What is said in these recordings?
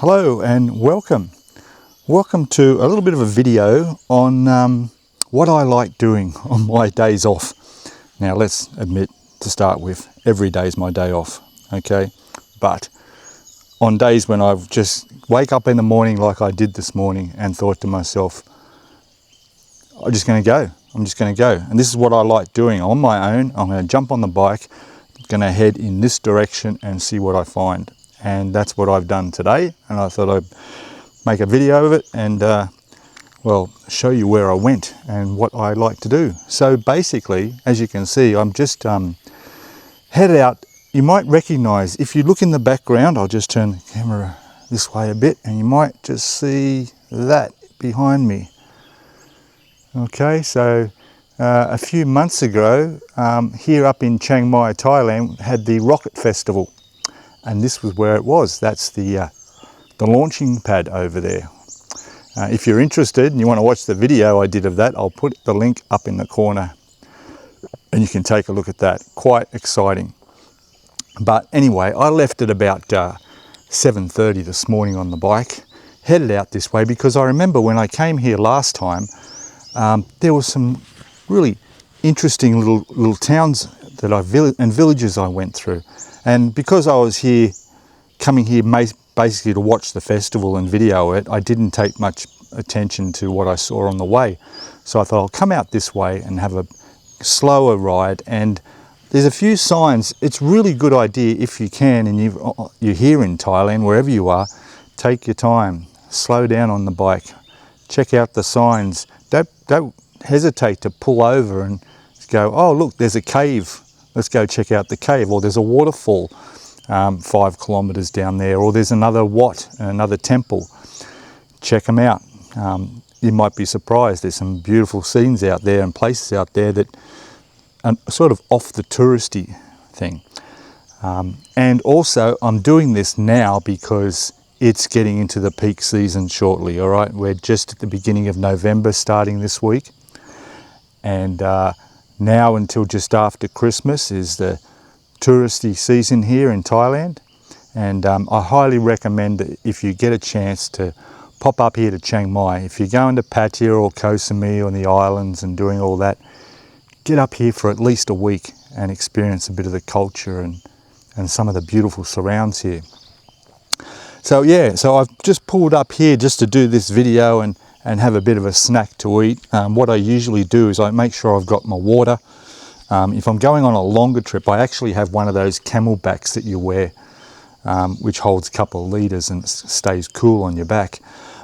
Hello and welcome to a little bit of a video on what I like doing on my days off. Now let's admit, to start with, every day is my day off, okay? But on days when I just wake up in the morning like I did this morning and thought to myself, I'm just going to go, and this is what I like doing on my own. I'm going to jump on the bike, going to head in this direction and see what I find. And that's what I've done today, and I thought I'd make a video of it and well, show you where I went and what I like to do. So basically, as you can see, I'm just headed out. You might recognize, if you look in the background, I'll just turn the camera this way a bit and you might just see that behind me. Okay, so a few months ago, here up in Chiang Mai, Thailand, had the Rocket Festival. And this was where it was. That's the launching pad over there. If you're interested and you want to watch the video I did of that, I'll put the link up in the corner and you can take a look at that. Quite exciting. But anyway, I left at about 7:30 this morning on the bike, headed out this way because I remember when I came here last time, there were some really interesting little towns that and villages I went through. And because I was coming here basically to watch the festival and video it, I didn't take much attention to what I saw on the way. So I thought I'll come out this way and have a slower ride. And there's a few signs. It's a really good idea if you can, and you're here in Thailand, wherever you are, take your time, slow down on the bike, check out the signs. Don't hesitate to pull over and go, oh look, there's a cave. Let's go check out the cave, or there's a waterfall 5 kilometers down there, or there's another wat, another temple. Check them out. You might be surprised. There's some beautiful scenes out there and places out there that are sort of off the touristy thing. And also, I'm doing this now because it's getting into the peak season shortly, all right? We're just at the beginning of November, starting this week. And now until just after Christmas is the touristy season here in Thailand. And I highly recommend that if you get a chance to pop up here to Chiang Mai, if you're going to Pattaya or Koh Samui on the islands and doing all that, get up here for at least a week and experience a bit of the culture and some of the beautiful surrounds here. So yeah, so I've just pulled up here just to do this video and have a bit of a snack to eat. What I usually do is I make sure I've got my water. If I'm going on a longer trip, I actually have one of those camelbacks that you wear, which holds a couple of litres and stays cool on your back.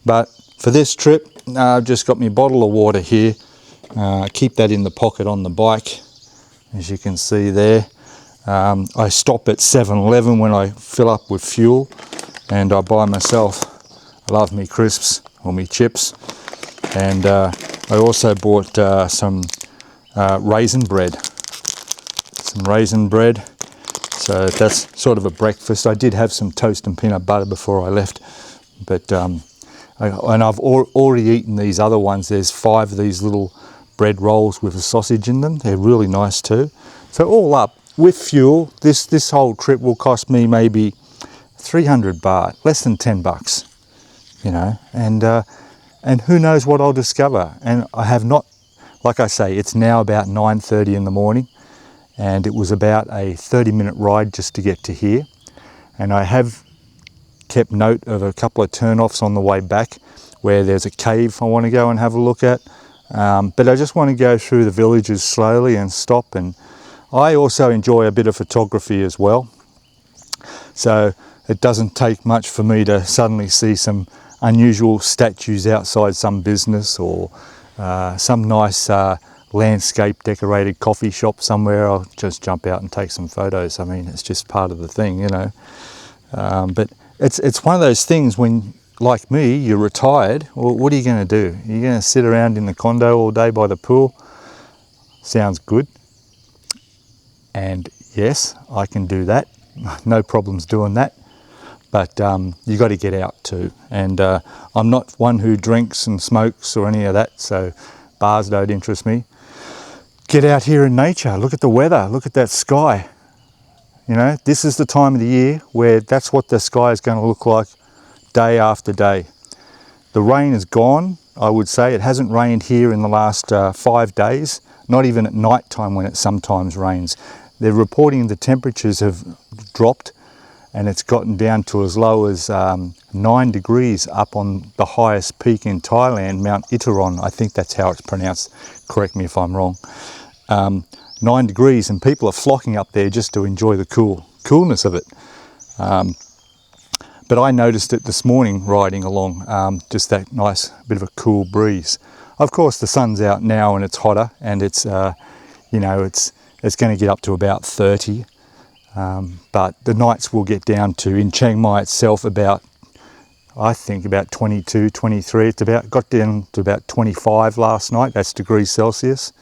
But for this trip, I've just got my bottle of water here. Keep that in the pocket on the bike, as you can see there. I stop at 7-Eleven when I fill up with fuel, and I buy myself, I love me crisps or me chips, and I also bought some raisin bread. So that's sort of a breakfast. I did have some toast and peanut butter before I left, but and I've already eaten these other ones. There's 5 of these little bread rolls with a sausage in them. They're really nice too. So all up with fuel, this whole trip will cost me maybe 300 baht, less than 10 bucks, you know, and who knows what I'll discover. And I have not, like I say, it's now about 9:30 in the morning, and it was about a 30-minute ride just to get to here. And I have kept note of a couple of turn-offs on the way back where there's a cave I want to go and have a look at. But I just want to go through the villages slowly and stop. And I also enjoy a bit of photography as well. So it doesn't take much for me to suddenly see some unusual statues outside some business, or some nice landscape decorated coffee shop somewhere. I'll just jump out and take some photos. I mean, it's just part of the thing, you know. But it's one of those things when, like me, you're retired. Well, what are you going to do? You're going to sit around in the condo all day by the pool? Sounds good. And yes, I can do that. No problems doing that. But you got to get out too. And I'm not one who drinks and smokes or any of that, so bars don't interest me. Get out here in nature. Look at the weather. Look at that sky. You know, this is the time of the year where that's what the sky is going to look like day after day. The rain is gone, I would say. It hasn't rained here in the last 5 days, not even at night time when it sometimes rains. They're reporting the temperatures have dropped, and it's gotten down to as low as 9 degrees up on the highest peak in Thailand, Mount Itaron. I think that's how it's pronounced. Correct me if I'm wrong. 9 degrees, and people are flocking up there just to enjoy the coolness of it. But I noticed it this morning riding along, just that nice bit of a cool breeze. Of course, the sun's out now and it's hotter, and it's, you know, it's going to get up to about 30. But the nights will get down to, in Chiang Mai itself, about, I think about 22, 23. It's got down to about 25 last night. That's degrees Celsius.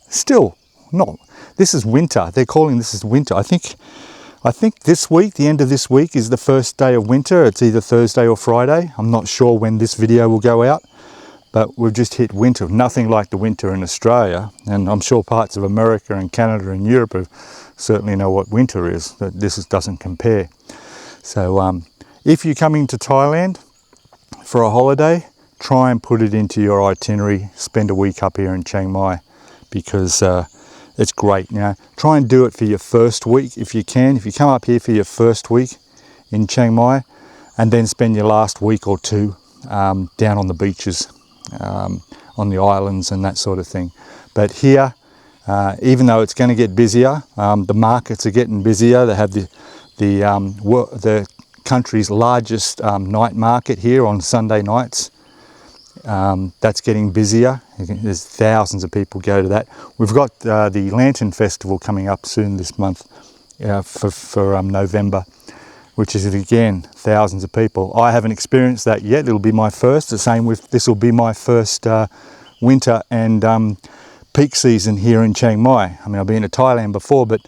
Still not. This is winter. They're calling this is winter. I think this week, the end of this week, is the first day of winter. It's either Thursday or Friday. I'm not sure when this video will go out, but we've just hit winter. Nothing like the winter in Australia, and I'm sure parts of America and Canada and Europe certainly know what winter is. But this doesn't compare. So if you're coming to Thailand for a holiday, try and put it into your itinerary. Spend a week up here in Chiang Mai, because it's great. You know, try and do it for your first week if you can. If you come up here for your first week in Chiang Mai, and then spend your last week or two down on the beaches, on the islands and that sort of thing. But here, even though it's going to get busier, the markets are getting busier. They have the country's largest night market here on Sunday nights. That's getting busier. There's thousands of people go to that. We've got the Lantern Festival coming up soon this month for November, which is again thousands of people. I haven't experienced that yet. It'll be my first. The same with this will be my first winter and peak season here in Chiang Mai. I mean, I've been to Thailand before, but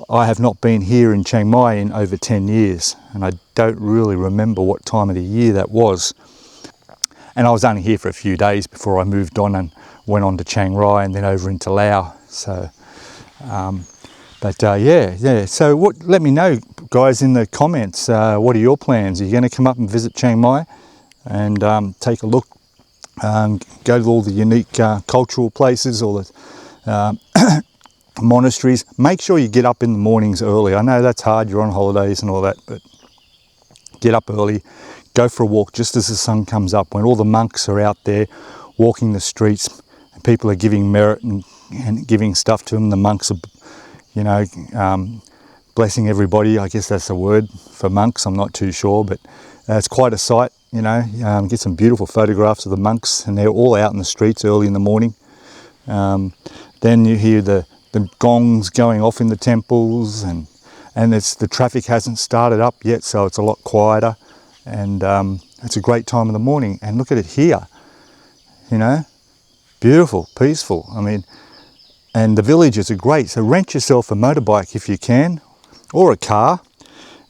I have not been here in Chiang Mai in over 10 years, and I don't really remember what time of the year that was. And I was only here for a few days before I moved on and went on to Chiang Rai and then over into Laos. So, yeah. So let me know, guys, in the comments, what are your plans? Are you going to come up and visit Chiang Mai and take a look, go to all the unique cultural places, all the monasteries? Make sure you get up in the mornings early. I know that's hard, you're on holidays and all that, but get up early. Go for a walk just as the sun comes up, when all the monks are out there walking the streets. And people are giving merit and giving stuff to them. The monks are, you know, blessing everybody. I guess that's a word for monks. I'm not too sure, but it's quite a sight, you know. Get some beautiful photographs of the monks, and they're all out in the streets early in the morning. Then you hear the gongs going off in the temples, and the traffic hasn't started up yet, so it's a lot quieter. And it's a great time of the morning. And look at it here, you know, beautiful, peaceful. I mean, and the villages are great. So rent yourself a motorbike if you can, or a car,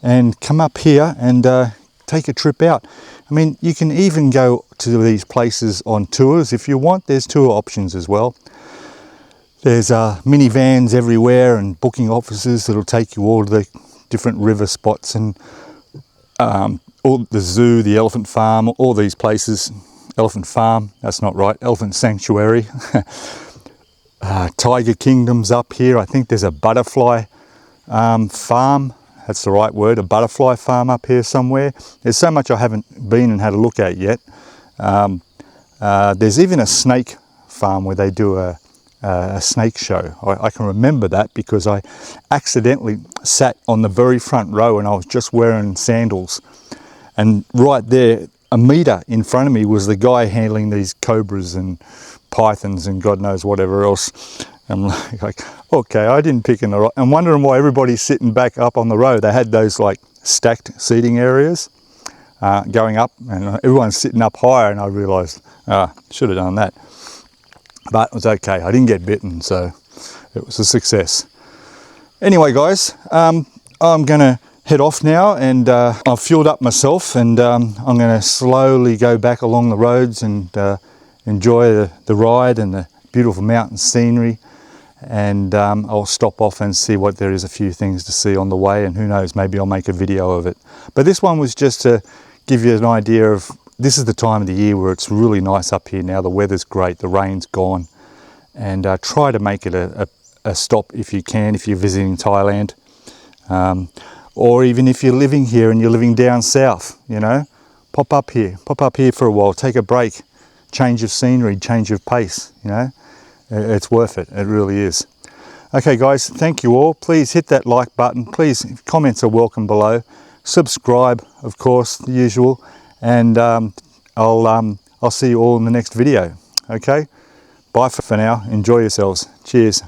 and come up here and take a trip out. I mean, you can even go to these places on tours if you want. There's tour options as well. There's minivans everywhere and booking offices that'll take you all to the different river spots and all the zoo, the elephant farm, all these places. Elephant farm, that's not right, elephant sanctuary. Tiger kingdoms up here. I think there's a butterfly farm, that's the right word, a butterfly farm up here somewhere. There's so much I haven't been and had a look at yet. There's even a snake farm where they do a snake show. I can remember that because I accidentally sat on the very front row and I was just wearing sandals. And right there, a metre in front of me, was the guy handling these cobras and pythons and God knows whatever else. I'm like, okay, I didn't pick in the right. I'm wondering why everybody's sitting back up on the row. They had those like stacked seating areas going up, and everyone's sitting up higher, and I realised, should have done that. But it was okay. I didn't get bitten, so it was a success. Anyway, guys, I'm going to head off now, and I've fueled up myself, and I'm going to slowly go back along the roads and enjoy the ride and the beautiful mountain scenery, and I'll stop off and see what there is, a few things to see on the way, and who knows, maybe I'll make a video of it. But this one was just to give you an idea of, this is the time of the year where it's really nice up here now. The weather's great, the rain's gone, and try to make it a stop if you can, if you're visiting Thailand, or even if you're living here and you're living down south, you know, pop up here for a while, take a break, change of scenery, change of pace, you know. It's worth it, it really is. Okay guys, thank you all. Please hit that like button. Please, comments are welcome below. Subscribe, of course, the usual. And I'll see you all in the next video. Okay, bye for now. Enjoy yourselves. Cheers.